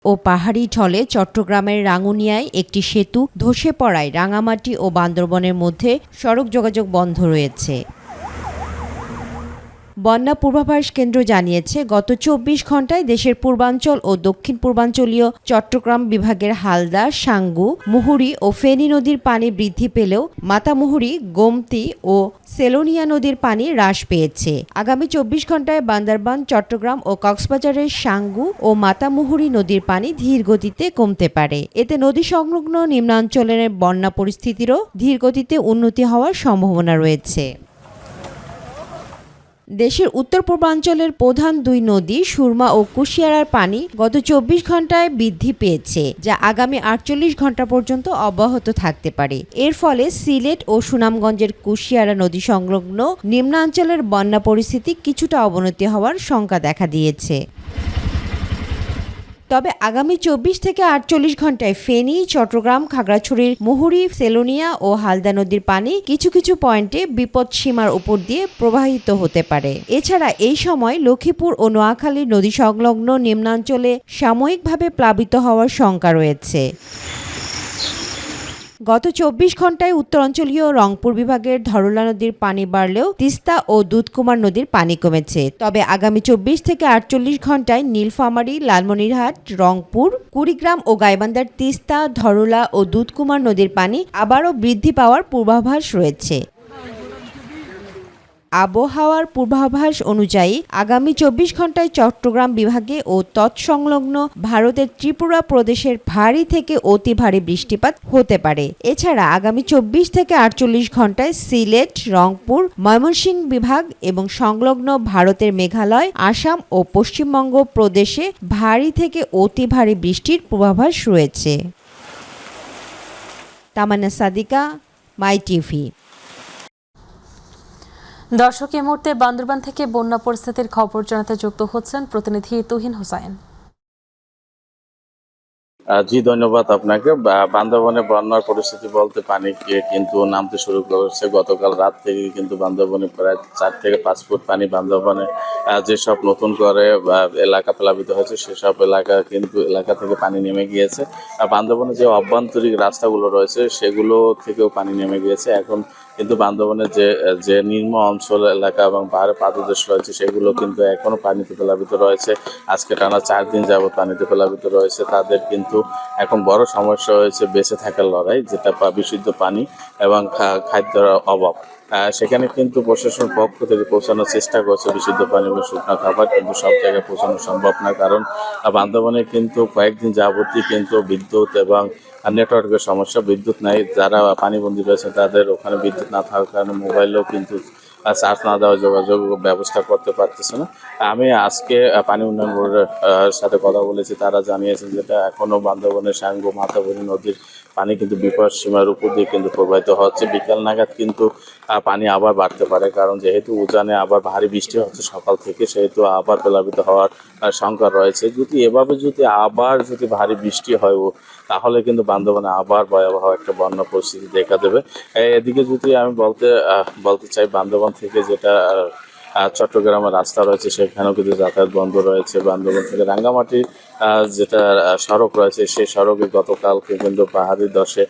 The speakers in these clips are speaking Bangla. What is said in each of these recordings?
ও পাহাড়ি ঢলে চট্টগ্রামের রাঙ্গুনিয়ায় একটি সেতু ধসে পড়ায় রাঙামাটি ও বান্দরবনের মধ্যে সড়ক যোগাযোগ বন্ধ রয়েছে। বন্যা পূর্বাভাস কেন্দ্র জানিয়েছে, গত ২৪ ঘণ্টায় দেশের পূর্বাঞ্চল ও দক্ষিণ পূর্বাঞ্চলীয় চট্টগ্রাম বিভাগের হালদা, সাঙ্গু, মুহুরী ও ফেনী নদীর পানি বৃদ্ধি পেলেও মাতামুহুরী, গোমতী ও সেলোনিয়া নদীর পানি হ্রাস পেয়েছে। আগামী ২৪ ঘণ্টায় বান্দরবান, চট্টগ্রাম ও কক্সবাজারের সাঙ্গু ও মাতামুহুরী নদীর পানি ধীর গতিতে কমতে পারে। এতে নদী সংলগ্ন নিম্নাঞ্চলের বন্যা পরিস্থিতিরও ধীর গতিতে উন্নতি হওয়ার সম্ভাবনা রয়েছে। দেশের উত্তর পূর্বাঞ্চলের প্রধান দুই নদী সুরমা ও কুশিয়ারার পানি গত ২৪ ঘণ্টায় বৃদ্ধি পেয়েছে, যা আগামী ৪৮ ঘণ্টা পর্যন্ত অব্যাহত থাকতে পারে। এর ফলে সিলেট ও সুনামগঞ্জের কুশিয়ারা নদী সংলগ্ন নিম্নাঞ্চলের বন্যা পরিস্থিতি কিছুটা অবনতি হওয়ার শঙ্কা দেখা দিয়েছে। তবে আগামী ২৪ থেকে ৪৮ ঘণ্টায় ফেনী, চট্টগ্রাম, খাগড়াছড়ির মুহুরী, সেলোনিয়া ও হালদা নদীর পানি কিছু কিছু পয়েন্টে বিপদসীমার উপর দিয়ে প্রবাহিত হতে পারে। এছাড়া এই সময় লক্ষ্মীপুর ও নোয়াখালী নদী সংলগ্ন নিম্নাঞ্চলে সাময়িকভাবে প্লাবিত হওয়ার শঙ্কা রয়েছে। গত ২৪ ঘণ্টায় উত্তরাঞ্চলীয় রংপুর বিভাগের ধরলা নদীর পানি বাড়লেও তিস্তা ও দুধকুমার নদীর পানি কমেছে। তবে আগামী ২৪ থেকে ৪৮ ঘণ্টায় নীলফামারী, লালমনিরহাট, রংপুর, কুড়িগ্রাম ও গাইবান্ধার তিস্তা, ধরলা ও দুধকুমার নদীর পানি আবারও বৃদ্ধি পাওয়ার পূর্বাভাস রয়েছে। আবহাওয়ার পূর্বাভাস অনুযায়ী আগামী ২৪ ঘণ্টায় চট্টগ্রাম বিভাগে ও তৎসংলগ্ন ভারতের ত্রিপুরা প্রদেশের ভারী থেকে অতি ভারী বৃষ্টিপাত হতে পারে। এছাড়া আগামী ২৪ থেকে ৪৮ ঘণ্টায় সিলেট, রংপুর, ময়মনসিংহ বিভাগ এবং সংলগ্ন ভারতের মেঘালয়, আসাম ও পশ্চিমবঙ্গ প্রদেশে ভারী থেকে অতি ভারী বৃষ্টির পূর্বাভাস রয়েছে। তামান্না সাদিকা, মাই টিভি। দর্শক, এই মুহূর্তে বান্দরবান থেকে বন্যা পরিস্থিতির খবর জানাতে যুক্ত হচ্ছেন প্রতিনিধি তুহিন হোসাইন। জি, ধন্যবাদ আপনাকে। বান্দরবনে বন্যার পরিস্থিতি বলতে পানি কিন্তু নামতে শুরু করেছে। গতকাল রাত থেকে কিন্তু বান্দরবনে প্রায় ৪ থেকে ৫ ফুট পানি বান্দরবনে যেসব নতুন করে এলাকা প্লাবিত হয়েছে সেসব এলাকা থেকে পানি নেমে গিয়েছে। বান্দরবনে যে অভ্যন্তরীণ রাস্তাগুলো রয়েছে সেগুলো থেকেও পানি নেমে গিয়েছে। এখন কিন্তু বান্দরবনের যে নিম্ন অঞ্চল এলাকা এবং পাহাড়ে পাদদেশ রয়েছে সেগুলো কিন্তু এখনো পানিতে প্লাবিত রয়েছে। আজকে টানা ৪ দিন যাবত পানিতে প্লাবিত রয়েছে। তাদের কিন্তু এখন বড় সমস্যা হয়েছে বেঁচে থাকার লড়াই, যেটা বিশুদ্ধ পানি এবং খাদ্যের অভাব। সেখানে কিন্তু প্রশাসনের পক্ষ থেকে পৌঁছানোর চেষ্টা করছে বিশুদ্ধ পানি এবং শুকনো খাবার, কিন্তু সব জায়গায় পৌঁছানো সম্ভব না। কারণ বান্দরবনে কিন্তু কয়েকদিন যাবতই কিন্তু বিদ্যুৎ এবং নেটওয়ার্কের সমস্যা, বিদ্যুৎ নাই। যারা পানিবন্দী রয়েছে তাদের ওখানে বিদ্যুৎ না থাকার কারণে মোবাইলেও কিন্তু চার্জ না দেওয়া যোগাযোগ ব্যবস্থা করতে পারতেছে না। আমি আজকে পানি উন্নয়ন বোর্ডের সাথে কথা বলেছি, তারা জানিয়েছেন যেটা এখনও বান্দরবনের সাঙ্গু, মাতামুহুরী নদীর পানি কিন্তু বিপদ সীমার উপর দিয়ে কিন্তু প্রবাহিত হচ্ছে। বিকাল নাগাদ কিন্তু পানি আবার বাড়তে পারে, কারণ যেহেতু উজানে আবার ভারী বৃষ্টি হচ্ছে সকাল থেকে, সেহেতু আবার প্লাবিত হওয়ার শঙ্কা রয়েছে। আবার ভারী বৃষ্টি হয় তাহলে কিন্তু বান্দরবনে আবার ভয়াবহ একটা বন্যা পরিস্থিতি দেখা দেবে। এদিকে যদি আমি বলতে চাই, বান্দরবন থেকে যেটা চট্টগ্রামের রাস্তা রয়েছে সেখানেও কিন্তু যাতায়াত বন্ধ রয়েছে। বান্দরবন থেকে রাঙ্গামাটির যেটা সড়ক রয়েছে সেই সড়কে গতকালকে কিন্তু পাহাড়ি ধসে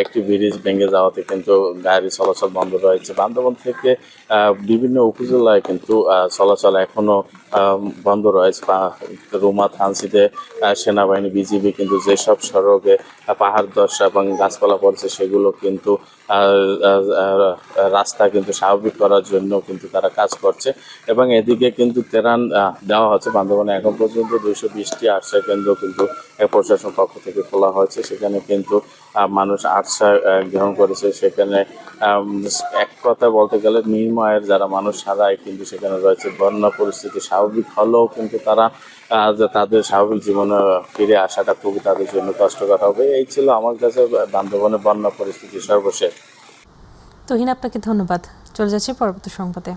একটি ব্রিজ ভেঙে যাওয়াতে কিন্তু গাড়ি চলাচল বন্ধ রয়েছে। বান্দরবন থেকে বিভিন্ন উপজেলায় কিন্তু চলাচল এখনো বন্ধ রয়েছে। রুমা, থানচিতে সেনাবাহিনী, বিজিবি কিন্তু যেসব সড়কে পাহাড় ধস এবং গাছপালা পড়ছে সেগুলো কিন্তু রাস্তা কিন্তু স্বাভাবিক করার জন্য কিন্তু তারা কাজ করছে এবং এদিকে কিন্তু ত্রাণ দেওয়া হচ্ছে। বান্দরবনে এখন পর্যন্ত 220টি আশ্রয় কেন্দ্র কিন্তু প্রশাসন পক্ষ থেকে খোলা হয়েছে। সেখানে কিন্তু মানুষ আশ্রয় গ্রহণ করেছে। সেখানে এক কথা বলতে গেলে নিম্ন আয়ের যারা মানুষ সারাই কিন্তু সেখানে রয়েছে। বন্যা পরিস্থিতি স্বাভাবিক হলেও কিন্তু তারা তাদের স্বাভাবিক জীবনে ফিরে আসাটা খুবই তাদের জন্য কষ্টকর হবে। এই ছিল আমার কাছে বান্দরবনের বন্যা পরিস্থিতি সর্বশেষ। তুহিন, আপনাকে ধন্যবাদ। চলে যাচ্ছি পরবর্তী সংবাদে।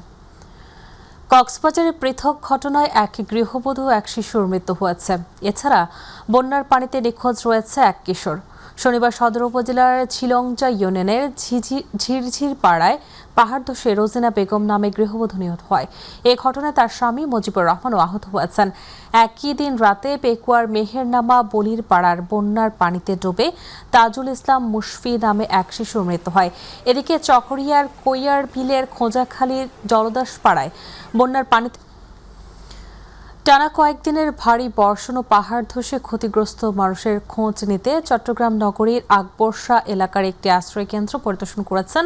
কক্সবাজারে পৃথক ঘটনায় এক গৃহবধূ, এক শিশুর মৃত্যু হয়েছে। এছাড়া বন্যার পানিতে নিখোঁজ রয়েছে এক কিশোর। শনিবার সদর উপজেলার ছিলংচা ইউনিয়নের ঝিরঝির পাড়ায় পাহাড় ধসে রোজিনা বেগম নামে গৃহবধূ নিহত হয়। এই ঘটনায় তার স্বামী মুজিবুর রহমানও আহত হয়েছেন। একই দিন রাতে পেকুয়ার মেহেরনামা বলির পাড়ার বন্যার পানিতে ডুবে তাজুল ইসলাম মুশফি নামে এক শিশুর মৃত্যু হয়। এদিকে চকরিয়ার কৈয়ার বিলের খোঁজাখালীর জলদাস পাড়ায় বন্যার পানিতে টানা কয়েকদিনের ভারী বর্ষণ ও পাহাড় ধসে ক্ষতিগ্রস্ত মানুষের খোঁজ নিতে চট্টগ্রাম নগরীর আকবরশা এলাকার একটি আশ্রয়কেন্দ্র পরিদর্শন করেছেন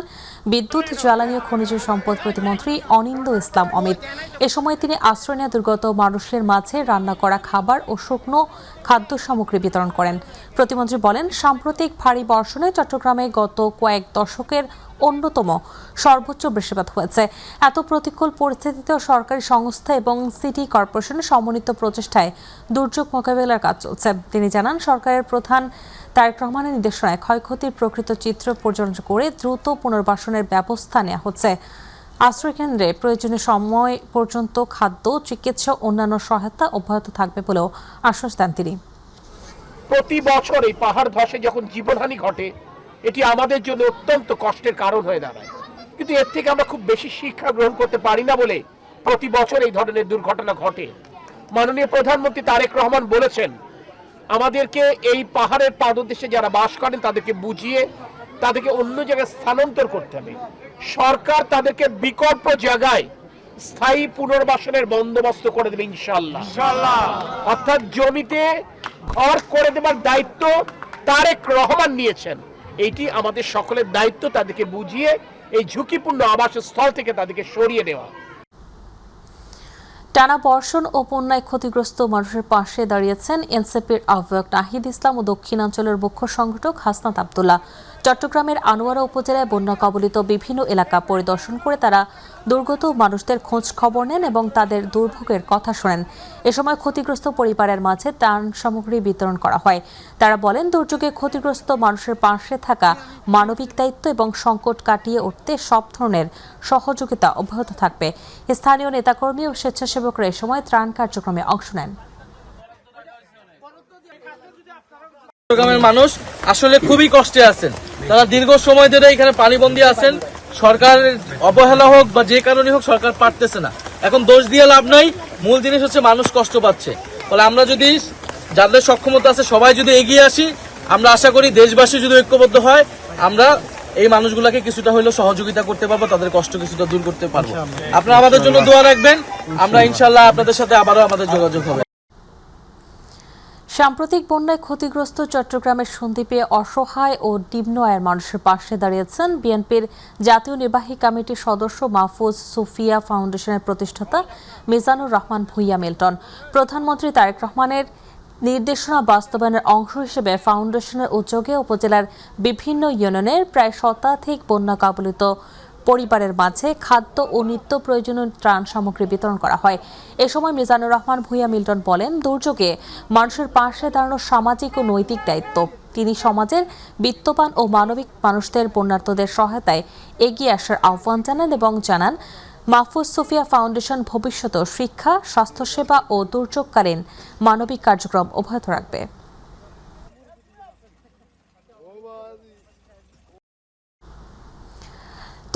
বিদ্যুৎ, জ্বালানি ও খনিজ সম্পদ প্রতিমন্ত্রী অনিন্দ্য ইসলাম অমিত। এ সময় তিনি আশ্রয় নেওয়া দুর্গত মানুষের মাঝে রান্না করা খাবার ও শুকনো খাদ্য সামগ্রী বিতরণ করেন। প্রতিমন্ত্রী বলেন, সাম্প্রতিক ভারী বর্ষণে চট্টগ্রামে গত কয়েক দশকের অন্যতম সর্বোচ্চ বৃষ্টিপাত হয়েছে। এত প্রতিকূল পরিস্থিতিতেও সরকারি সংস্থা এবং সিটি কর্পোরেশনের সমন্বিত প্রচেষ্টায় দুর্যোগ মোকাবেলার কাজ চলছে। তিনি জানান, সরকারের প্রধান তারেক রহমানের নির্দেশনায় ক্ষয়ক্ষতির প্রকৃত চিত্র পর্যবেক্ষণ করে দ্রুত পুনর্বাসনের ব্যবস্থা নেওয়া হচ্ছে। আশ্রয়কেন্দ্রে প্রয়োজনীয় সময় পর্যন্ত খাদ্য, চিকিৎসা ও অন্যান্য সহায়তা অব্যাহত থাকবে বলেও আশ্বাস দেন তিনি। প্রতি বছর এই পাহাড় ধসে যখন জীবনহানি ঘটে, এটি আমাদের জন্য অত্যন্ত কষ্টের কারণ হয়ে দাঁড়ায়, কিন্তু এর থেকে আমরা খুব বেশি শিক্ষা গ্রহণ করতে পারি না বলে প্রতি বছর এই ধরনের দুর্ঘটনা ঘটে। মাননীয় প্রধানমন্ত্রী তারেক রহমান বলেছেন, আমাদেরকে এই পাহাড়ের পাদদেশে যারা বাস করেন তাদেরকে বুঝিয়ে তাদেরকে অন্য জায়গায় স্থানান্তর করতে হবে। সরকার তাদেরকে বিকল্প জায়গায় স্থায়ী পুনর্বাসনের বন্দোবস্ত করে দেবে ইনশাআল্লাহ। অর্থাৎ জমিতে ঘর করে দেবার দায়িত্ব তারেক রহমান নিয়েছেন। এইটি আমাদের সকলের দায়িত্ব, তাদেরকে বুঝিয়ে এই ঝুঁকিপূর্ণ আবাসস্থল থেকে তাদেরকে সরিয়ে নেওয়া। টানা বর্ষণ ও বন্যায় ক্ষতিগ্রস্ত মানুষের পাশে দাঁড়িয়েছেন এনসিপির আহ্বায়ক নাহিদ ইসলাম ও দক্ষিণাঞ্চলের মুখ্য সংগঠক হাসনাত আব্দুল্লাহ। চট্টগ্রামের আনোয়ারা উপজেলায় বন্যা কবলিত বিভিন্ন এলাকা পরিদর্শন করে তারা দুর্গত মানুষদের খোঁজ খবর নেন এবং তাদের দুর্ভোগের কথা শোনেন। এ সময় ক্ষতিগ্রস্ত পরিবারের মাঝে ত্রাণ সামগ্রী বিতরণ করা হয়। তারা বলেন, দুর্যোগে ক্ষতিগ্রস্ত মানুষের পাশে থাকা মানবিক দায়িত্ব এবং সংকট কাটিয়ে উঠতে সব ধরনের সহযোগিতা অব্যাহত থাকবে। স্থানীয় নেতাকর্মী ও স্বেচ্ছাসেবকরা এ সময় ত্রাণ কার্যক্রমে অংশ নেন। চট্টগ্রামের মানুষ আসলে খুবই কষ্টে আছেন। তারা দীর্ঘ সময় ধরে এখানে পানিবন্দী আছেন। সরকার অবহেলা হোক বা যে কারণে হোক, সরকার পারতেছে না। এখন দোষ দিয়ে লাভ নাই, মূল জিনিস হচ্ছে মানুষ কষ্ট পাচ্ছে। ফলে আমরা যদি যাদের সক্ষমতা আছে সবাই যদি এগিয়ে আসি, আমরা আশা করি দেশবাসী যদি ঐক্যবদ্ধ হয়, আমরা এই মানুষগুলোকে কিছুটা হলেও সহযোগিতা করতে পারবো, তাদের কষ্ট কিছুটা দূর করতে পারবো। আপনারা আমাদের জন্য দোয়া রাখবেন। আমরা ইনশাল্লাহ আপনাদের সাথে আবারও আমাদের যোগাযোগ হবে। সাম্প্রতিক বন্যায় ক্ষতিগ্রস্ত চট্টগ্রামের সন্দ্বীপে অসহায় ও নিম্ন আয়ের মানুষের পাশে দাঁড়িয়েছেন বিএনপির জাতীয় নির্বাহী কমিটির সদস্য মাহফুজ সুফিয়া ফাউন্ডেশনের প্রতিষ্ঠাতা মিজানুর রহমান ভূঁইয়া মিল্টন। প্রধানমন্ত্রী তারেক রহমানের নির্দেশনা বাস্তবায়নের অংশ হিসেবে ফাউন্ডেশনের উদ্যোগে উপজেলার বিভিন্ন ইউনিয়নের প্রায় শতাধিক বন্যা কবলিত পরিবারের মাঝে খাদ্য ও নিত্য প্রয়োজনীয় ত্রাণ সামগ্রী বিতরণ করা হয়। এ সময় মিজানুর রহমান ভূঁইয়া মিল্টন বলেন, দুর্যোগে মানুষের পাশে দাঁড়ানো সামাজিক ও নৈতিক দায়িত্ব। তিনি সমাজের বিত্তবান ও মানবিক মানুষদের বন্যার্তদের সহায়তায় এগিয়ে আসার আহ্বান জানান এবং জানান, মাহফুজ সুফিয়া ফাউন্ডেশন ভবিষ্যতেও শিক্ষা, স্বাস্থ্যসেবা ও দুর্যোগকালীন মানবিক কার্যক্রম অব্যাহত রাখবে।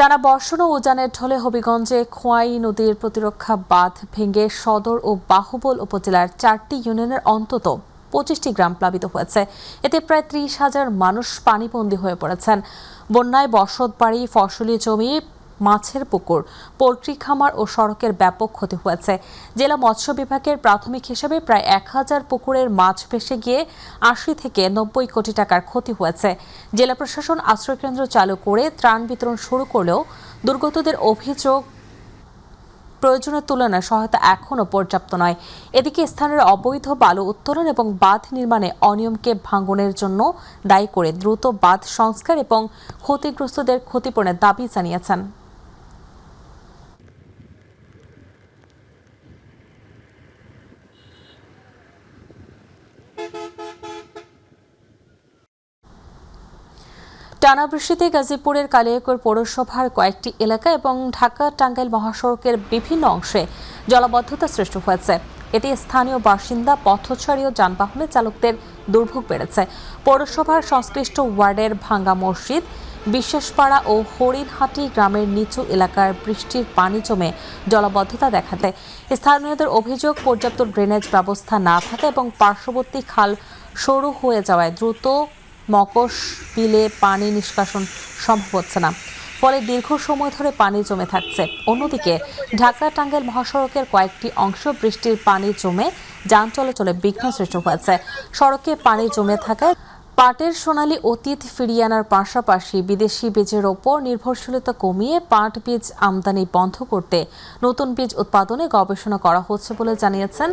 টানা বর্ষণ ও উজানের ঢলে হবিগঞ্জে খোয়াই নদীর প্রতিরক্ষা বাঁধ ভেঙে সদর ও বাহুবল উপজেলার 4টি ইউনিয়নের অন্তত 25টি গ্রাম প্লাবিত হয়েছে। এতে প্রায় 30,000 মানুষ পানিবন্দী হয়ে পড়েছেন। বন্যায় বসতবাড়ি, ফসলি জমি, মাছের পুকুর, পোল্ট্রি খামার ও সড়কের ব্যাপক ক্ষতি হয়েছে। জেলা মৎস্য বিভাগের প্রাথমিক হিসেবে প্রায় 1000 পুকুরের মাছ ভেসে গিয়ে 80 থেকে 90 কোটি টাকার ক্ষতি হয়েছে। জেলা প্রশাসন আশ্রয়কেন্দ্র চালু করে ত্রাণ বিতরণ শুরু করলেও দুর্গতদের অভিযোগ, প্রয়োজনের তুলনায় সহায়তা এখনও পর্যাপ্ত নয়। এদিকে স্থানের অবৈধ বালু উত্তোলন এবং বাঁধ নির্মাণে অনিয়মকে ভাঙনের জন্য দায়ী করে দ্রুত বাঁধ সংস্কার এবং ক্ষতিগ্রস্তদের ক্ষতিপূরণের দাবি জানিয়েছেন। টানা বৃষ্টিতে গাজীপুরের কালিয়াকৈর পৌরসভার কয়েকটি এলাকা এবং ঢাকা-টাঙ্গাইল মহাসড়কের বিভিন্ন অংশে জলাবদ্ধতা সৃষ্টি হয়েছে। এতে স্থানীয় বাসিন্দা, পথচারী ও যানবাহনের চালকদের দুর্ভোগ বেড়েছে। পৌরসভার সংশ্লিষ্ট ওয়ার্ডের ভাঙ্গা মসজিদ, বিশ্বাসপাড়া ও হরিণহাটি গ্রামের নিচু এলাকার বৃষ্টির পানি জমে জলাবদ্ধতা দেখা দেয়। স্থানীয়দের অভিযোগ, পর্যাপ্ত ড্রেনেজ ব্যবস্থা না থাকা এবং পার্শ্ববর্তী খাল সরু হয়ে যাওয়ায় দ্রুত মকশ বিলে পানি নিষ্কাশন সম্ভব হচ্ছে না, ফলে দীর্ঘ সময় ধরে পানি জমে থাকছে। অন্যদিকে ঢাকা টাঙ্গাইল মহাসড়কের কয়েকটি অংশ বৃষ্টির পানি জমে যান চলাচলে বিঘ্ন সৃষ্টি হয়েছে। সড়কে পানি জমে থাকায় পাটের সোনালী অতীত ফিরিয়ে আনার পাশাপাশি বিদেশি বীজের ওপর নির্ভরশীলতা কমিয়ে পাট বীজ আমদানি বন্ধ করতে নতুন বীজ উৎপাদনে গবেষণা করা হচ্ছে বলে জানিয়েছেন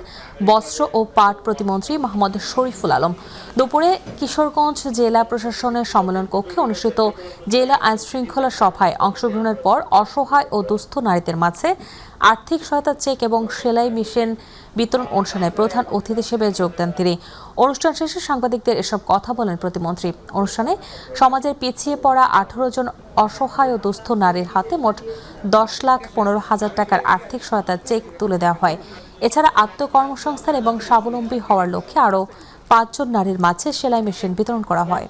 বস্ত্র ও পাট প্রতিমন্ত্রী মোহাম্মদ শরীফুল আলম। দুপুরে কিশোরগঞ্জ জেলা প্রশাসনের সম্মেলন কক্ষে অনুষ্ঠিত জেলা আইনশৃঙ্খলা সভায় অংশগ্রহণের পর অসহায় ও দুস্থ নারীদের মাঝে আর্থিক সহায়তা চেক এবং সেলাই মেশিন বিতরণ অনুষ্ঠানে প্রধান অতিথি হিসেবে যোগ দেন তিনি। অনুষ্ঠান শেষে সাংবাদিকদের এসব কথা বলেন প্রতিমন্ত্রী। অনুষ্ঠানে সমাজের পিছিয়ে পড়া 18 জন অসহায় ও দুস্থ নারীর হাতে মোট 10,15,000 টাকার আর্থিক সহায়তার চেক তুলে দেওয়া হয়। এছাড়া আত্মকর্মসংস্থান এবং স্বাবলম্বী হওয়ার লক্ষ্যে আরও 5 জন নারীর মাঝে সেলাই মেশিন বিতরণ করা হয়।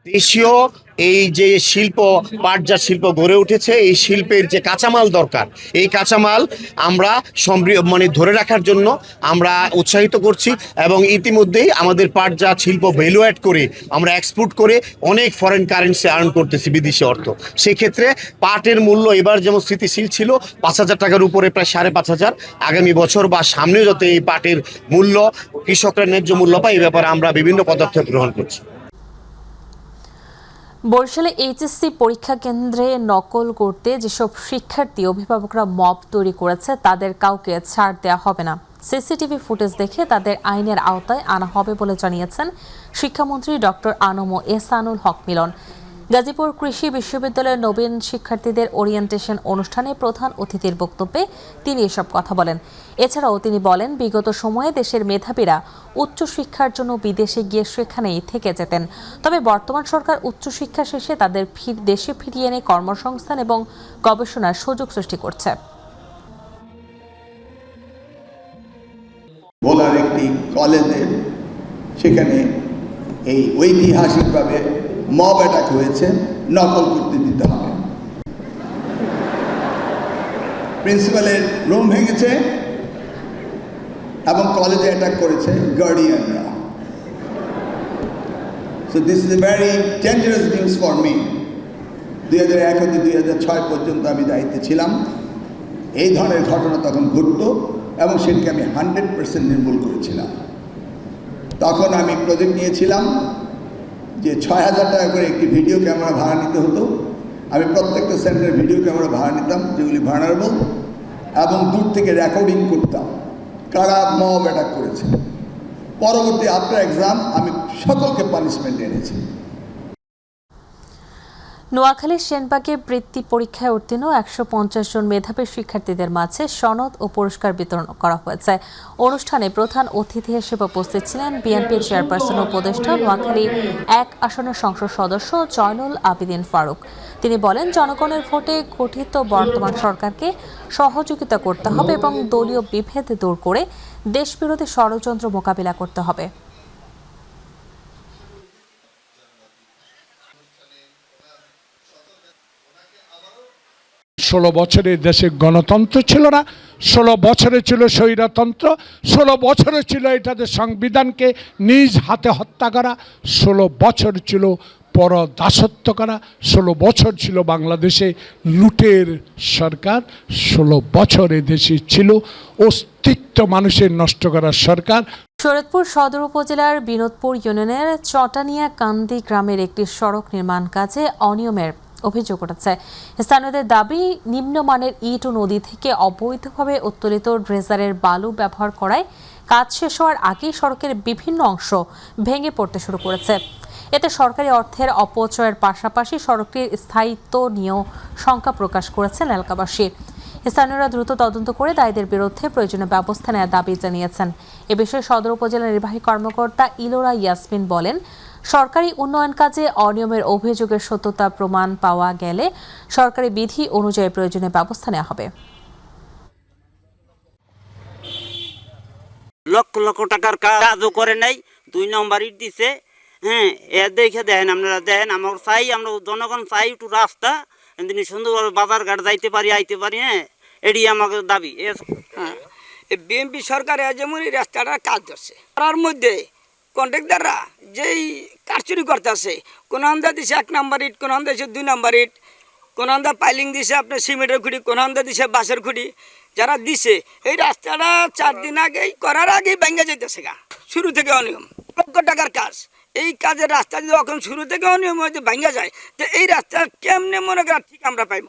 দেশীয় এই যে শিল্প, পাটজাত শিল্প গড়ে উঠেছে, এই শিল্পের যে কাঁচামাল দরকার, এই কাঁচামাল আমরা ধরে রাখার জন্য আমরা উৎসাহিত করছি এবং ইতিমধ্যেই আমাদের পাটজাত শিল্প ভ্যালু অ্যাড করে আমরা এক্সপোর্ট করে অনেক ফরেন কারেন্সি আর্ন করতেছি, বিদেশি অর্থ। সেক্ষেত্রে পাটের মূল্য এবার যেমন স্থিতিশীল ছিল 5,000 টাকার উপরে, প্রায় 5,500, আগামী বছর বা সামনেও যাতে এই পাটের মূল্য কৃষকরা ন্যায্য মূল্য পায়, এই ব্যাপারে আমরা বিভিন্ন পদক্ষেপ গ্রহণ করছি। বরিশালে এইচএসসি পরীক্ষা কেন্দ্রে নকল করতে যেসব শিক্ষার্থী অভিভাবকরা মব তৈরি করেছে তাদের কাউকে ছাড় দেওয়া হবে না। সিসিটিভি ফুটেজ দেখে তাদের আইনের আওতায় আনা হবে বলে জানিয়েছেন শিক্ষামন্ত্রী ডক্টর আনম এহসানুল হক মিলন। গাজীপুর কৃষি বিশ্ববিদ্যালয়ের নবীন শিক্ষার্থীদের ওরিয়েন্টেশন অনুষ্ঠানে প্রধান অতিথির বক্তব্যে তিনি এসব কথা বলেন। এছাড়াও তিনি বলেন, বিগত সময়ে দেশের মেধাবীরা উচ্চশিক্ষার জন্য বিদেশে গিয়ে সেখানেই থেকে যেতেন। তবে বর্তমান সরকার উচ্চশিক্ষা শেষে তাদের দেশে ফিরিয়ে এনে কর্মসংস্থান এবং গবেষণার সুযোগ সৃষ্টি করছে। ভোলার একটি কলেজে সেখানে এই ঐতিহাসিকভাবে মব অ্যাটাক হয়েছে, নকল করতে দিতে হবে। প্রিন্সিপালের রুম ভেঙেছে এবং কলেজে অ্যাটাক করেছে গার্ডিয়ানরা। So this is a very dangerous news for me. 2001 থেকে 2006 পর্যন্ত আমি দায়িত্বে ছিলাম। এই ধরনের ঘটনা তখন ঘটত এবং সেটাকে আমি 100% নির্মূল করেছিলাম। তখন আমি প্রজেক্ট নিয়েছিলাম যে 6,000 টাকা করে একটি ভিডিও ক্যামেরা ভাড়া নিতে হতো। আমি প্রত্যেকটা সেন্টারে ভিডিও ক্যামেরা ভাড়া নিতাম যেগুলি ভার্নারেবল, এবং দূর থেকে রেকর্ডিং করতাম কারা মব অ্যাটাক করেছে। পরবর্তী আফটার এক্সাম আমি সকলকে পানিশমেন্ট এনেছি। নোয়াখালীর সেনবাগে বৃত্তি পরীক্ষায় উত্তীর্ণ 150 জন মেধাবী শিক্ষার্থীদের মাঝে সনদ ও পুরস্কার বিতরণ করা হয়েছে। অনুষ্ঠানে প্রধান অতিথি হিসেবে উপস্থিত ছিলেন বিএনপির চেয়ারপারসন উপদেষ্টা নোয়াখালী 1 আসনের সংসদ সদস্য জয়নুল আবেদিন ফারুক। তিনি বলেন, জনগণের ভোটে গঠিত বর্তমান সরকারকে সহযোগিতা করতে হবে এবং দলীয় বিভেদ দূর করে দেশবিরোধী ষড়যন্ত্র মোকাবিলা করতে হবে। 16 বছরে দেশে গণতন্ত্র ছিল না, 16 বছরে ছিল স্বৈরতন্ত্র, 16 বছরে ছিল এটাদের সংবিধানকে নিজ হাতে হত্যা করা, 16 বছর ছিল পরদাসত্ব করা, 16 বছর ছিল বাংলাদেশে লুটের সরকার, 16 বছর দেশে ছিল অস্তিত্ব মানুষের নষ্ট করার সরকার। শরীয়তপুর সদর উপজেলার বিনোদপুর ইউনিয়নের চটানিয়া কান্দি গ্রামের একটি সড়ক নির্মাণ কাজে অনিয়মের অভিযোগ উঠেছে। স্থানীয়দের দাবি, নিম্নমানের ইট ও নদী থেকে অবৈধভাবে উত্তোলিত ড্রেজারের বালু ব্যবহার করায় কাজ শেষ হওয়ার আগেই সড়কের বিভিন্ন অংশ ভেঙে পড়তে শুরু করেছে। এতে সরকারি অর্থের অপচয়ের পাশাপাশি সড়কটির স্থায়িত্ব নিয়েও শঙ্কা প্রকাশ করেছেন এলাকাবাসী। স্থানীয়রা দ্রুত তদন্ত করে দায়ীদের বিরুদ্ধে প্রয়োজনীয় ব্যবস্থা নেওয়ার দাবি জানিয়েছেন। এ বিষয়ে সদর উপজেলা নির্বাহী কর্মকর্তা ইলোরা ইয়াসমিন বলেন, সরকারি উন্নয়ন কাজে অনিয়মের অভিযোগের সত্যতা প্রমাণ পাওয়া গেলে সরকারি বিধি অনুযায়ী প্রয়োজনীয় ব্যবস্থা নেওয়া হবে। লক্ষ লক্ষ টাকার কাজও করে নাই, 2 নম্বর ইট দিছে। হ্যাঁ, এ দেখে দেখেন, আপনারা দেখেন, আমরা চাই, আমরা জনগণ চাই একটু রাস্তা সুন্দরভাবে বাজার ঘাট যাইতে পারি, আইতে পারি। হ্যাঁ, এটি আমাদের দাবি। হ্যাঁ, বিএনপি সরকার যেমন এই রাস্তাটার কাজ করছে, তার মধ্যে কন্ট্রাক্টররা যেই কারচুরি করতে আছে, কোন আন্দা দিছে 1 নম্বর ইট, কোন আন্দা দিছে 2 নম্বর ইট, কোন আন্দা পাইলিং দিছে আপনার সিমেন্টের খুঁটি, কোন আন্দা দিছে বাঁশের খুঁটি। যারা দিছে এই রাস্তাটা 4 দিন আগেই করার আগেই ভেঙে যেতেছে গা, শুরু থেকে অনিয়ম, লক্ষ টাকার কাজ। এই কাজের রাস্তা যদি এখন শুরু থেকে অনিয়ম হয়তো ভেঙে যায়, তো এই রাস্তা কেমনে মনে করা ঠিক আমরা পাইব।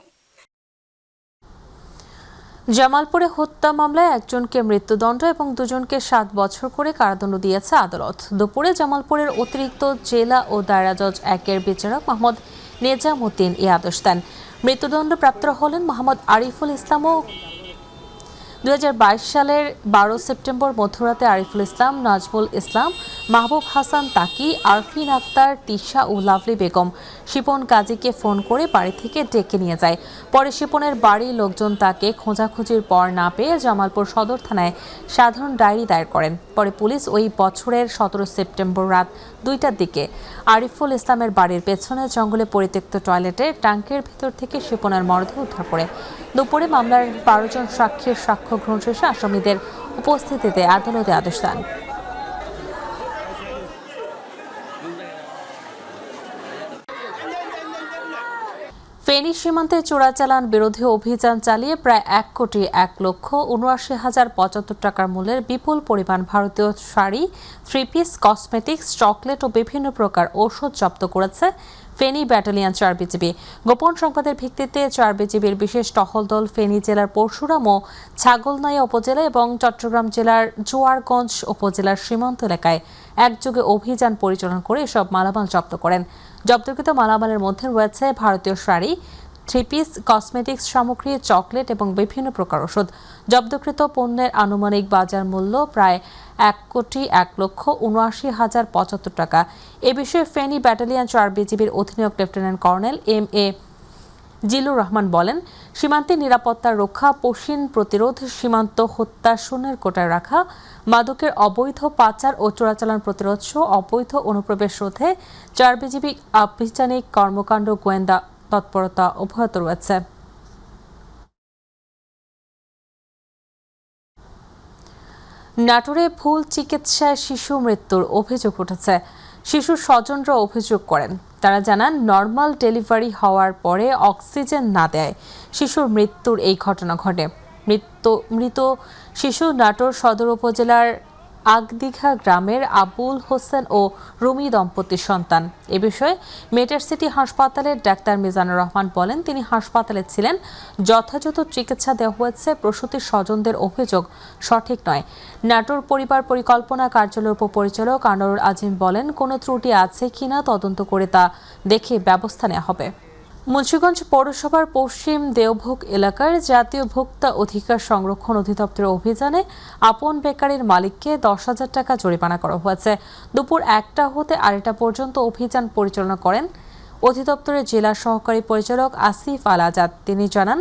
জামালপুরে হত্যা মামলায় একজনকে মৃত্যুদণ্ড এবং 2 জনকে 7 বছর করে কারাদণ্ড দিয়েছে আদালত। দুপুরে জামালপুরের অতিরিক্ত জেলা ও দায়রা জজ 1-এর বিচারক মোহাম্মদ নেজামুদ্দিন এই আদেশ দেন। মৃত্যুদণ্ডপ্রাপ্ত হলেন মোহাম্মদ আরিফুল ইসলাম ও 2022 সালের 12 সেপ্টেম্বর মধ্যরাতে আরিফুল ইসলাম, নাজমুল ইসলাম, মাহবুব হাসান তাকি, আরফিন আক্তার, তিশা ও লাভলি বেগম শিপন কাজীকে ফোন করে বাড়ি থেকে ডেকে নিয়ে যায়। পরে শিপনের বাড়ির লোকজন তাকে খোঁজাখুঁজির পর না পেয়ে জামালপুর সদর থানায় সাধারণ ডায়েরি দায়ের করেন। পরে পুলিশ ওই বছরের 17 সেপ্টেম্বর রাত 2টার দিকে আরিফুল ইসলামের বাড়ির পেছনে জঙ্গলে পরিত্যক্ত টয়লেটের ট্যাঙ্কের ভিতর থেকে শিপনের মরদেহ উদ্ধার করে। দুপুরে মামলার 12 জন সাক্ষীর সাক্ষ্য গ্রহণ শেষে আসামিদের উপস্থিতিতে আদালতে আদেশ দেন। ফেনী সীমান্তে চোরাচালান বিরোধী অভিযান চালিয়ে প্রায় 1,01,79,075 টাকার মূল্যের বিপুল পরিমাণ ভারতীয় শাড়ি, 3 পিস, কসমেটিক্স, চকলেট ও বিভিন্ন প্রকার ঔষধ জব্দ করেছে ফেনী ব্যাটালিয়ন 4 বিজিবি। গোপন সংবাদের ভিত্তিতে 4 বিজিবির বিশেষ টহল দল ফেনী জেলার পরশুরাম ও ছাগলনাইয়া উপজেলা এবং চট্টগ্রাম জেলার জোয়ারগঞ্জ উপজেলার সীমান্ত এলাকায় একযোগে অভিযান পরিচালনা করে এসব মালামাল জব্দ করেন। জব্দকৃত মালামালের মধ্যে রয়েছে ভারতীয় শাড়ি, 3 পিস, কসমেটিক্স সামগ্রী, চকলেট এবং বিভিন্ন প্রকার ওষুধ। জব্দকৃত পণ্যের আনুমানিক বাজার মূল্য প্রায় 1,79,075 টাকা। এ বিষয়ে ফেনী ব্যাটালিয়ন 4 বিজিবির অধিনায়ক lieutenant colonel MA Zillur Rahman বলেন, সীমান্তে নিরাপত্তা রক্ষা, পশ্চিম প্রতিরোধ, সীমান্ত হত্যা শূন্যের কোটায় রাখা, মাদকের অবৈধ পাচার ও চোরাচালান প্রতিরোধ সহ অবৈধ অনুপ্রবেশ রোধে 4 বিজিবি আভিযানিক কর্মকাণ্ড, গোয়েন্দা তৎপরতা অব্যাহত রয়েছে। নাটোরে ভুল চিকিৎসায় শিশু মৃত্যুর অভিযোগ উঠেছে। শিশুর স্বজনরা অভিযোগ করেন, তারা জানান নর্মাল ডেলিভারি হওয়ার পরে অক্সিজেন না দেয় শিশুর মৃত্যুর এই ঘটনা ঘটে। মৃত শিশু নাটোর সদর উপজেলার আগদিঘা গ্রামের আবুল হোসেন ও রুমি দম্পতির সন্তান। এ বিষয়ে মেটার সিটি হাসপাতালের ডাক্তার মিজানুর রহমান বলেন, তিনি হাসপাতালে ছিলেন, যথাযথ চিকিৎসা দেওয়া হয়েছে। প্রসূতির স্বজনদের অভিযোগ সঠিক নয়। নাটোর পরিবার পরিকল্পনা কার্যালয়ের উপপরিচালক আনোয়ারুল আজিম বলেন, কোনো ত্রুটি আছে কিনা তদন্ত করে তা দেখে ব্যবস্থা নেওয়া হবে। মুন্সিগঞ্জ পৌরসভার পশ্চিম দেওভোগ এলাকার জাতীয় ভোক্তা অধিকার সংরক্ষণ অধিদপ্তরের অভিযানে আপন বেকারির মালিককে 10,000 টাকা জরিমানা করা হয়েছে। দুপুর 1টা হতে 2:30 পর্যন্ত অভিযান পরিচালনা করেন অধিদপ্তরের জেলা সহকারী পরিচালক আসিফ আল আজাদ। তিনি জানান,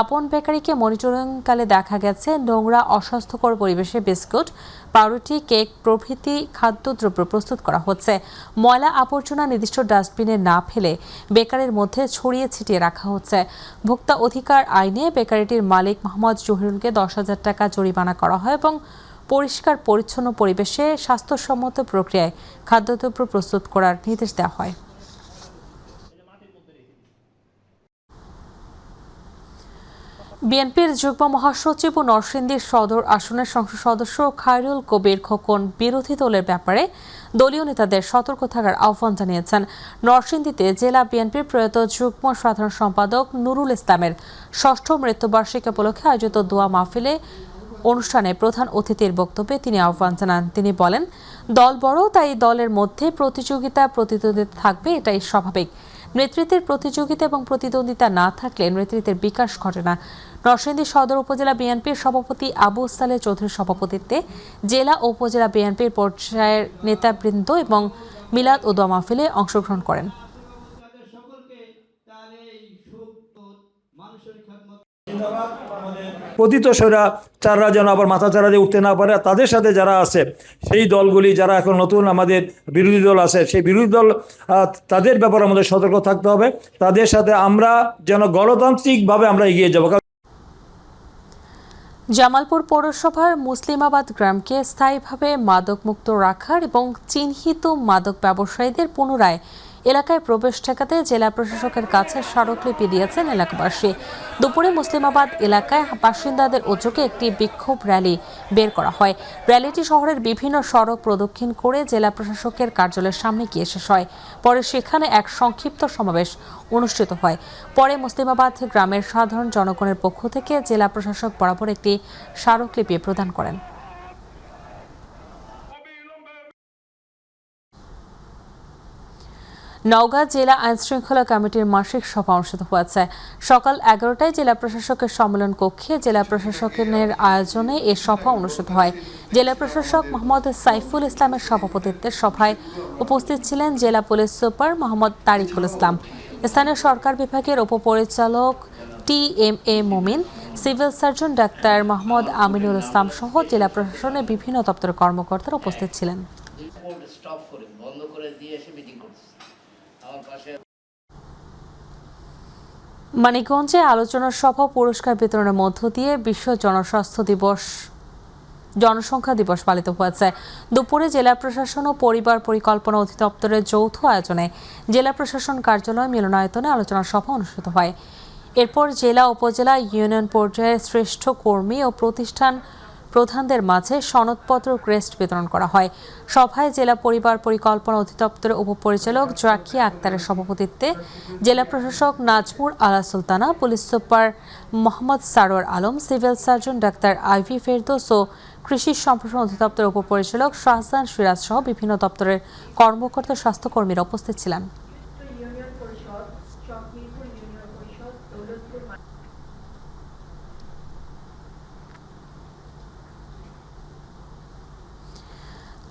আপন বেকারিকে মনিটরিংকালে দেখা গেছে নোংরা, অস্বাস্থ্যকর পরিবেশে বিস্কুট, পাউরুটি, কেক প্রভৃতি খাদ্যদ্রব্য প্রস্তুত করা হচ্ছে। ময়লা আবর্জনা নির্দিষ্ট ডাস্টবিনে না ফেলে বেকারির মধ্যে ছড়িয়ে ছিটিয়ে রাখা হচ্ছে। ভোক্তা অধিকার আইনে বেকারিটির মালিক মোহাম্মদ জহিরুলকে 10,000 টাকা জরিমানা করা হয় এবং পরিষ্কার পরিচ্ছন্ন পরিবেশে স্বাস্থ্যসম্মত প্রক্রিয়ায় খাদ্যদ্রব্য প্রস্তুত করার নির্দেশ দেওয়া হয়। বিএনপির যুগ্ম মহাসচিব ও নরসিংদী সদর আসনের সংসদ সদস্য খায়রুল কবির খোকন বিরোধী দলের ব্যাপারে দলীয় নেতাদের সতর্ক থাকার আহ্বান জানিয়েছেন। নরসিংদীতে জেলা বিএনপির প্রয়াত যুগ্ম সাধারণ সম্পাদক নুরুল ইসলামের 6ষ্ঠ মৃত্যুবার্ষিকী উপলক্ষে আয়োজিত দোয়া মাহফিলে অনুষ্ঠানে প্রধান অতিথির বক্তব্যে তিনি আহ্বান জানান। তিনি বলেন, দল বড়, তাই দলের মধ্যে প্রতিযোগিতা প্রতিদ্বন্দ্বিতা থাকবে, এটাই স্বাভাবিক। নেতৃত্বের প্রতিযোগিতা এবং প্রতিদ্বন্দ্বিতা না থাকলে নেতৃত্বের বিকাশ ঘটে না। নরসিংদী সদর উপজেলা বিএনপির সভাপতি আবু সালেহ চৌধুরীর সভাপতিত্বে জেলা ও উপজেলা বিএনপির পর্যায়ের নেতাবৃন্দ এবং মিলাদ ও দোয়া মাহফিলে অংশগ্রহণ করেন। আমাদের পতিত স্বৈরাচাররা যেন আবার মাথাচাড়া দিয়ে উঠতে না পারে। তাদের সাথে যারা আছে সেই দলগুলি, যারা এখন নতুন আমাদের বিরোধী দল আছে, সেই বিরোধী দল তাদের ব্যাপারে আমাদের সতর্ক থাকতে হবে। তাদের সাথে আমরা যেন গণতান্ত্রিকভাবে আমরা এগিয়ে যাব। জামালপুর পৌরসভার মুসলিমাবাদ গ্রামকে স্থায়ীভাবে মাদকমুক্ত রাখার এবং চিহ্নিত মাদক ব্যবসায়ীদের পুনরায় এলাকায় প্রবেশ ঠেকাতে জেলা প্রশাসকের কাছে স্মারকলিপি দিয়েছেন এলাকাবাসী। দুপুরে মুসলিমাবাদ এলাকায় বাসিন্দাদের উদ্যোগে একটি বিক্ষোভ র্যালি বের করা হয়। র্যালিটি শহরের বিভিন্ন সড়ক প্রদক্ষিণ করে জেলা প্রশাসকের কার্যালয়ের সামনে গিয়ে শেষ হয়। পরে সেখানে এক সংক্ষিপ্ত সমাবেশ অনুষ্ঠিত হয়। পরে মুসলিমাবাদ গ্রামের সাধারণ জনগণের পক্ষ থেকে জেলা প্রশাসক বরাবর একটি স্মারকলিপি প্রদান করেন। নওগাঁ জেলা আইনশৃঙ্খলা কমিটির মাসিক সভা অনুষ্ঠিত হয়েছে। সকাল 11টায় জেলা প্রশাসকের সম্মেলন কক্ষে জেলা প্রশাসকের আয়োজনে এ সভা অনুষ্ঠিত হয়। জেলা প্রশাসক মোহাম্মদ সাইফুল ইসলামের সভাপতিত্বে সভায় উপস্থিত ছিলেন জেলা পুলিশ সুপার মোহাম্মদ তারিকুল ইসলাম, স্থানীয় সরকার বিভাগের উপপরিচালক TMA Mumin, civil surgeon doctor Mohammad Aminul Islam সহ জেলা প্রশাসনের বিভিন্ন দপ্তরের কর্মকর্তারা উপস্থিত ছিলেন। মানিকগঞ্জে আলোচনা সভা পুরস্কার বিতরণের মধ্য দিয়ে বিশ্ব জনসংখ্যা দিবস পালিত হয়েছে। দুপুরে জেলা প্রশাসন ও পরিবার পরিকল্পনা অধিদপ্তরের যৌথ আয়োজনে জেলা প্রশাসন কার্যালয় মিলনায়তনে আলোচনা সভা অনুষ্ঠিত হয়। এরপর জেলা উপজেলা ইউনিয়ন পর্যায়ের শ্রেষ্ঠ কর্মী ও প্রতিষ্ঠান প্রধানদের মাঝে সনদপত্র ক্রেস্ট বিতরণ করা হয়। সভায় জেলা পরিবার পরিকল্পনা অধিদপ্তরের উপপরিচালক জাকিয়া আক্তারের সভাপতিত্বে জেলা প্রশাসক Nazmur Ala Sultana, police super Mohammad Sarwar Alam, civil surgeon doctor Ivy Ferdous ও কৃষি সম্প্রসারণ অধিদপ্তরের উপপরিচালক শাহজাহান সিরাজ সহ বিভিন্ন দপ্তরের কর্মকর্তা স্বাস্থ্যকর্মীরা উপস্থিত ছিলেন।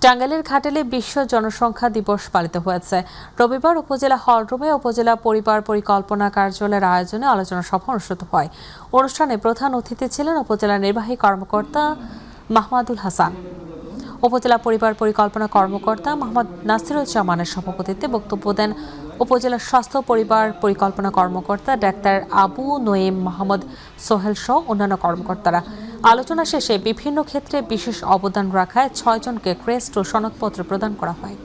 টাঙ্গাইলের ঘাটালে বিশ্ব জনসংখ্যা দিবস পালিত হয়েছে। রবিবার উপজেলা হলরুমে উপজেলা পরিবার পরিকল্পনা কার্যালয়ের আয়োজনে আলোচনা সভা অনুষ্ঠিত হয়। অনুষ্ঠানে প্রধান অতিথি ছিলেন উপজেলা নির্বাহী কর্মকর্তা মাহমুদুল হাসান। উপজেলা পরিবার পরিকল্পনা কর্মকর্তা মোহাম্মদ নাসিরুজ্জামানের সভাপতিত্বে বক্তব্য দেন উপজেলা স্বাস্থ্য পরিবার পরিকল্পনা কর্মকর্তা ডাক্তার আবু নঈম মোহাম্মদ সোহেল সহ অন্যান্য কর্মকর্তারা। আলোচনা শেষে বিভিন্ন ক্ষেত্রে বিশেষ অবদান রাখায় 6 জনকে ক্রেস্ট ও সনদপত্র প্রদান করা হয়।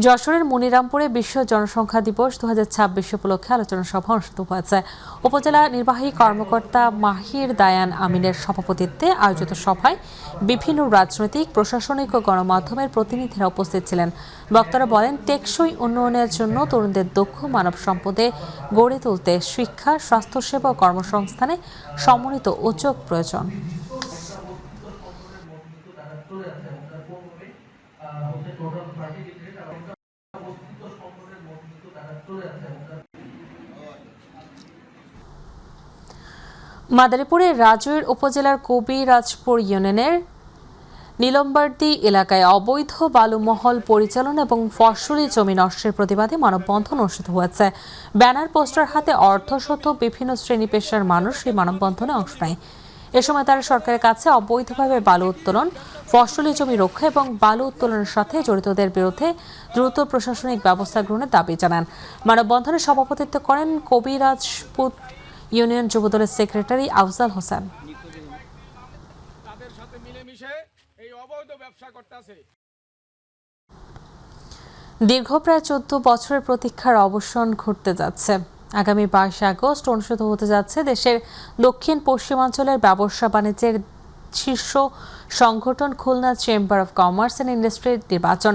যশোরের মনিরামপুরে বিশ্ব জনসংখ্যা দিবস 2026 উপলক্ষে আলোচনা সভা অনুষ্ঠিত হয়েছে। উপজেলা নির্বাহী কর্মকর্তা মাহির দায়ান আমিনের সভাপতিত্বে আয়োজিত সভায় বিভিন্ন রাজনৈতিক, প্রশাসনিক ও গণমাধ্যমের প্রতিনিধিরা উপস্থিত ছিলেন। বক্তারা বলেন, টেকসই উন্নয়নের জন্য তরুণদের দক্ষ মানব সম্পদে গড়ে তুলতে শিক্ষা, স্বাস্থ্যসেবা ও কর্মসংস্থানে সমন্বিত উদ্যোগ প্রয়োজন। মাদারীপুরের রাজৈর উপজেলার কবিরাজপুর ইউনিয়নের নীলমবাড়ি এলাকায় অবৈধ বালুমহল পরিচালনা এবং ফসলি জমি নষ্টের প্রতিবাদে মানববন্ধন অনুষ্ঠিত হয়েছে। ব্যানার, পোস্টার হাতে অর্ধশত বিভিন্ন শ্রেণী পেশার মানুষ এই মানববন্ধনে অংশ নেয়। এ সময় তারা সরকারের কাছে অবৈধভাবে বালু উত্তোলন, ফসলি জমি রক্ষা এবং বালু উত্তোলনের সাথে জড়িতদের বিরুদ্ধে দ্রুত প্রশাসনিক ব্যবস্থা গ্রহণের দাবি জানান। মানববন্ধনে সভাপতিত্ব করেন কবিরাজপুর ইউনিয়ন যুবদলের সেক্রেটারি আফজাল হোসেন। দীর্ঘ প্রায় 14 বছরের প্রতীক্ষার অবসান ঘটতে যাচ্ছে। আগামী 22 আগস্ট অনুষ্ঠিত হতে যাচ্ছে দেশের দক্ষিণ পশ্চিমাঞ্চলের ব্যবসা বাণিজ্যের শীর্ষ সংগঠন Khulna chamber of commerce and ইন্ডাস্ট্রির নির্বাচন।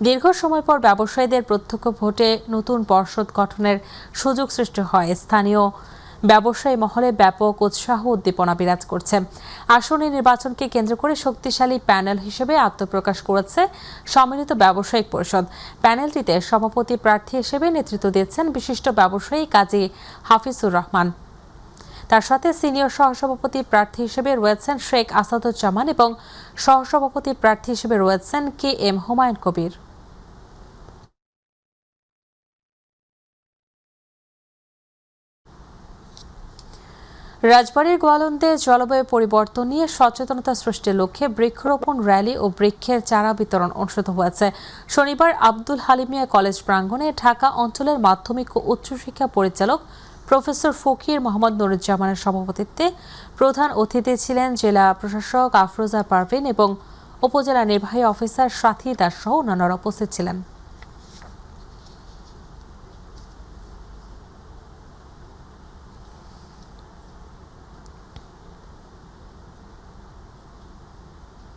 দীর্ঘ সময় পর ব্যবসায়ীদের প্রত্যক্ষ ভোটে নতুন পর্ষদ গঠনের সুযোগ সৃষ্টি হয়। স্থানীয় ব্যবসায়ী মহলে ব্যাপক উৎসাহ উদ্দীপনা বিরাজ করছে। আসন্ন নির্বাচনকে কেন্দ্র করে শক্তিশালী প্যানেল হিসেবে আত্মপ্রকাশ করেছে সম্মিলিত ব্যবসায়িক পরিষদ। প্যানেলটিতে সভাপতি প্রার্থী হিসেবে নেতৃত্ব দিয়েছেন বিশিষ্ট ব্যবসায়ী কাজী হাফিজুর রহমান। তার সাথে সিনিয়র সহসভাপতি প্রার্থী হিসেবে রয়েছেন শেখ আসাদুজ্জামান এবং সহসভাপতি প্রার্থী হিসেবে রয়েছেন KM হুমায়ুন কবির। রাজবাড়ীর গোয়ালন্দে জলবায়ু পরিবর্তন নিয়ে সচেতনতা সৃষ্টির লক্ষ্যে বৃক্ষরোপণ র্যালি ও বৃক্ষের চারা বিতরণ অনুষ্ঠিত হয়েছে। শনিবার আব্দুল হালিমিয়া কলেজ প্রাঙ্গণে ঢাকা অঞ্চলের মাধ্যমিক ও উচ্চশিক্ষা পরিচালক প্রফেসর ফকির মোহাম্মদ নুরুজ্জামানের সভাপতিত্বে প্রধান অতিথি ছিলেন জেলা প্রশাসক আফরোজা পারভিন এবং উপজেলা নির্বাহী অফিসার সাথী দাস সহ অন্যান্যরা উপস্থিত ছিলেন।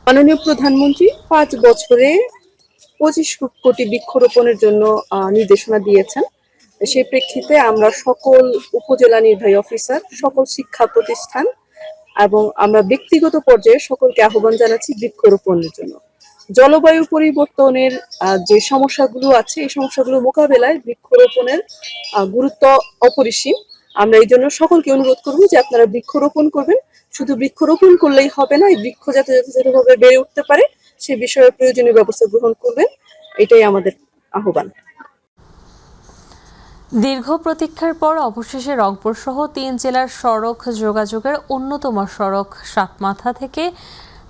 মাননীয় প্রধানমন্ত্রী 5 বছরে 25 কোটি বৃক্ষরোপণের জন্য নির্দেশনা দিয়েছেন। সেই প্রেক্ষিতে আমরা সকল উপজেলা নির্বাহী অফিসার, সকল শিক্ষা প্রতিষ্ঠান এবং আমরা ব্যক্তিগত পর্যায়ে সকলকে আহ্বান জানাচ্ছি বৃক্ষরোপণের জন্য। জলবায়ু পরিবর্তনের যে সমস্যাগুলো আছে এই সমস্যাগুলো মোকাবেলায় বৃক্ষরোপণের গুরুত্ব অপরিসীম। আমরা এই জন্য সকলকে অনুরোধ করব যে আপনারা বৃক্ষরোপণ করবেন। শুধু বৃক্ষরোপণ করলেই হবে না, এই বৃক্ষ যাতে যথাযথভাবে বেড়ে উঠতে পারে সে বিষয়ে প্রয়োজনীয় ব্যবস্থা গ্রহণ করবেন, এটাই আমাদের আহ্বান। দীর্ঘ প্রতীক্ষার পর অবশেষে রংপুর সহ 3 জেলার সড়ক যোগাযোগের অন্যতম সড়ক সাতমাথা থেকে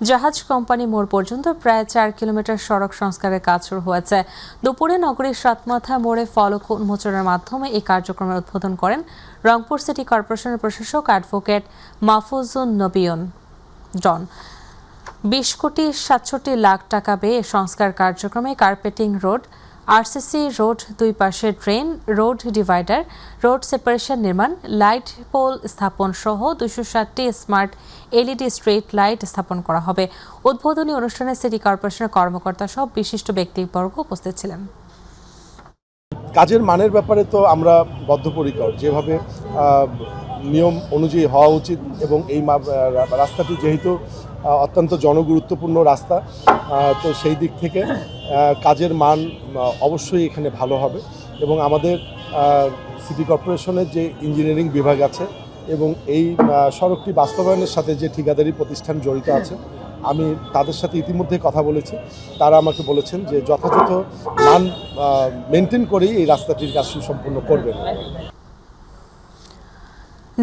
জাহাজ কোম্পানি মোড় পর্যন্ত প্রায় 4 কিলোমিটার সড়ক সংস্কারের কাজ শুরু হয়েছে। দুপুরে নগরীর সাতমাথা মোড়ে ফলক উন্মোচনের মাধ্যমে এই কার্যক্রমের উদ্বোধন করেন রংপুর সিটি কর্পোরেশনের প্রশাসক অ্যাডভোকেট মাহফুজুন নবীন জন। 20 কোটি 67 লাখ টাকা ব্যয়ে সংস্কার কার্যক্রমে কার্পেটিং রোড, আরসিসি রোড, 2 পাশে drain, road divider, road separation নির্মাণ, লাইট পোল স্থাপন সহ 260টি স্মার্ট এলইডি স্ট্রিট লাইট স্থাপন করা হবে। উদ্বোধনী অনুষ্ঠানে সিটি কর্পোরেশনের কর্মকর্তা সহ বিশিষ্ট ব্যক্তিবর্গ উপস্থিত ছিলেন। কাজের মানের ব্যাপারে তো আমরা বদ্ধপরিকর, যেভাবে নিয়ম অনুযায়ী হওয়া উচিত এবং এই রাস্তাটি যেহেতু অত্যন্ত জনগুরুত্বপূর্ণ রাস্তা, তো সেই দিক থেকে কাজের মান অবশ্যই এখানে ভালো হবে এবং আমাদের সিটি কর্পোরেশনের যে ইঞ্জিনিয়ারিং বিভাগ আছে এবং এই সড়কটি বাস্তবায়নের সাথে যে ঠিকাদারি প্রতিষ্ঠান জড়িত আছে, আমি তাদের সাথে ইতিমধ্যে কথা বলেছি। তারা আমাকে বলেছেন যে যথাযথ মান মেনটেন করেই এই রাস্তাটির কাজ সুসম্পন্ন করবেন।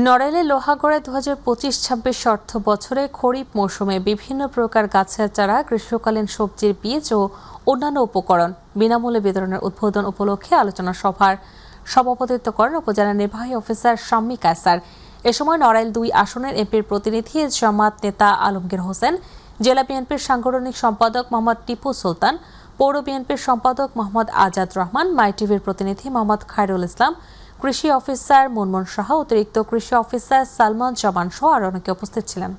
নড়াইলের লোহাগড়ায় 2025-26 অর্থ বছরে খরিফ মৌসুমে বিভিন্ন প্রকার গাছের চারা, গ্রীষ্মকালীন সবজির বীজ ও অন্যান্য উপকরণ বিনামূল্যে বিতরণের উদ্বোধন উপলক্ষে আলোচনা সভার সভাপতিত্ব করেন উপজেলা নির্বাহী অফিসার শাম্মী কায়সার। এ সময় নড়াইল 2 আসনের এমপির প্রতিনিধি জামাত নেতা আলমগীর হোসেন, জেলা বিএনপির সাংগঠনিক সম্পাদক মোহাম্মদ টিপু সুলতান, পৌর বিএনপির সম্পাদক মোহাম্মদ আজাদ রহমান, মাই টিভির প্রতিনিধি মোহাম্মদ খায়রুল ইসলাম, কৃষি অফিসার মুনমুন সাহা, অতিরিক্ত কৃষি অফিসার সালমান জামান সহ আরও অনেকে উপস্থিত ছিলেন।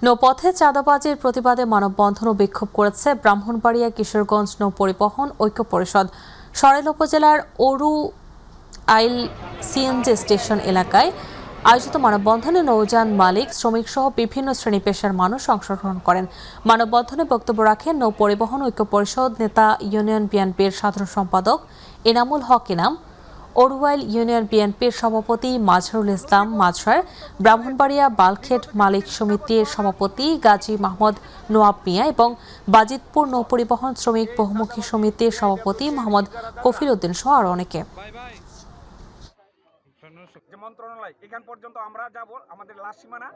নৌপথে চাঁদাবাজির প্রতিবাদে মানববন্ধন ও বিক্ষোভ করেছে ব্রাহ্মণবাড়িয়া কিশোরগঞ্জ নৌ পরিবহন ঐক্য পরিষদ। সরাইল উপজেলার অরু আইল সিএনজি স্টেশন এলাকায় আয়োজিত মানববন্ধনে নৌযান মালিক, শ্রমিক সহ বিভিন্ন শ্রেণী পেশার মানুষ অংশগ্রহণ করেন। মানববন্ধনে বক্তব্য রাখেন নৌ পরিবহন ঐক্য পরিষদ নেতা ইউনিয়ন বিএনপির সাধারণ সম্পাদক এনামুল হক ইনাম, অরুয়াইল ইউনিয়ন বিএনপির সভাপতি মাজহারুল ইসলাম মাজহার, ব্রাহ্মণবাড়িয়া বালখেট মালিক সমিতির সভাপতি গাজী মাহমুদ নোয়াব মিয়া এবং বাজিতপুর নৌ পরিবহন শ্রমিক বহুমুখী সমিতির সভাপতি মোহাম্মদ কফিল উদ্দিন সহ আরও অনেকে। মন্ত্রণালয় এখান পর্যন্ত আমরা যাব, আমাদের লাস্ট সীমানা।